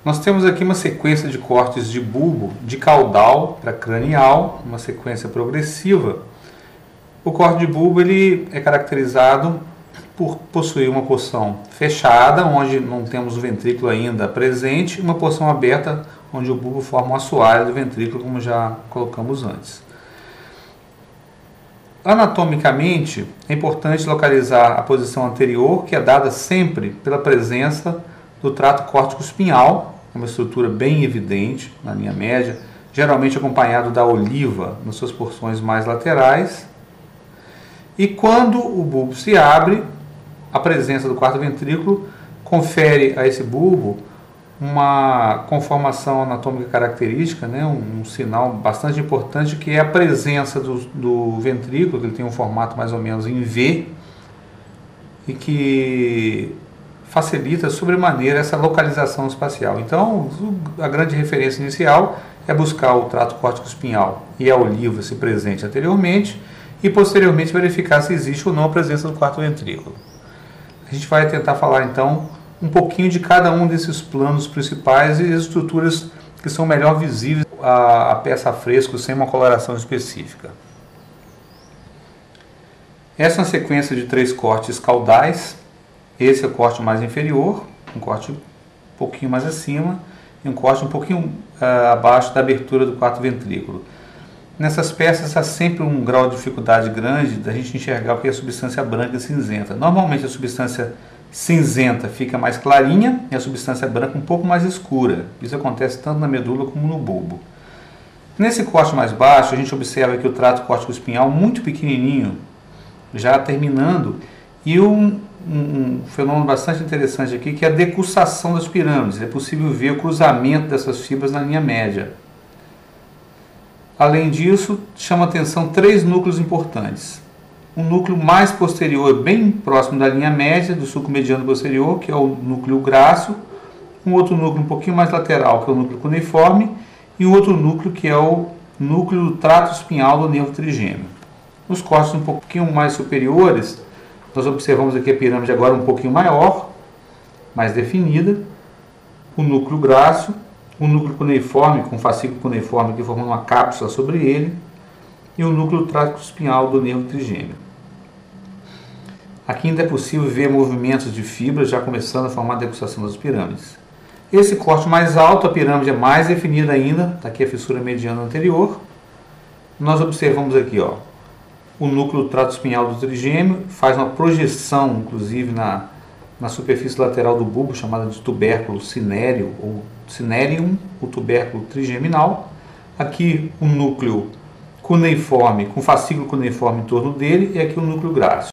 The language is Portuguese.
Nós temos aqui uma sequência de cortes de bulbo de caudal para cranial, uma sequência progressiva. O corte de bulbo ele é caracterizado por possuir uma porção fechada, onde não temos o ventrículo ainda presente, e uma porção aberta, onde o bulbo forma um assoalho do ventrículo, como já colocamos antes. Anatomicamente, é importante localizar a posição anterior, que é dada sempre pela presença do trato córtico-espinhal, uma estrutura bem evidente na linha média, geralmente acompanhado da oliva nas suas porções mais laterais. E quando o bulbo se abre, a presença do quarto ventrículo confere a esse bulbo uma conformação anatômica característica, né, um sinal bastante importante, que é a presença do ventrículo, que ele tem um formato mais ou menos em V, e que facilita sobremaneira essa localização espacial. Então, a grande referência inicial é buscar o trato córtico-espinhal e a oliva se presente anteriormente, e posteriormente verificar se existe ou não a presença do quarto ventrículo. A gente vai tentar falar então um pouquinho de cada um desses planos principais e as estruturas que são melhor visíveis a peça a fresco, sem uma coloração específica. Essa é uma sequência de 3 cortes caudais. Esse é o corte mais inferior, um corte um pouquinho mais acima e um corte um pouquinho abaixo da abertura do quarto ventrículo. Nessas peças há sempre um grau de dificuldade grande da gente enxergar o que é a substância branca e cinzenta. Normalmente a substância cinzenta fica mais clarinha e a substância branca um pouco mais escura. Isso acontece tanto na medula como no bulbo. Nesse corte mais baixo, a gente observa que o trato córtico-espinhal muito pequenininho, já terminando, e um fenômeno bastante interessante aqui, que é a decussação das pirâmides. É possível ver o cruzamento dessas fibras na linha média. Além disso, chama atenção 3 núcleos importantes. Um núcleo mais posterior, bem próximo da linha média, do sulco mediano posterior, que é o núcleo grácil. Um outro núcleo um pouquinho mais lateral, que é o núcleo cuneiforme. E um outro núcleo, que é o núcleo do trato espinhal do nervo trigêmeo. Nos cortes um pouquinho mais superiores, nós observamos aqui a pirâmide agora um pouquinho maior, mais definida. O núcleo grácil, o núcleo cuneiforme, com fascículo cuneiforme que formando uma cápsula sobre ele, e o núcleo tráqueo espinhal do nervo trigêmeo. Aqui ainda é possível ver movimentos de fibras já começando a formar a decussação das pirâmides. Esse corte mais alto, a pirâmide é mais definida ainda, está aqui a fissura mediana anterior. Nós observamos aqui, o núcleo trato espinhal do trigêmeo, faz uma projeção, inclusive, na superfície lateral do bulbo, chamada de tubérculo cinéreo, ou cinerium, o tubérculo trigeminal. Aqui o núcleo cuneiforme, com fascículo cuneiforme em torno dele, e aqui o núcleo grácil.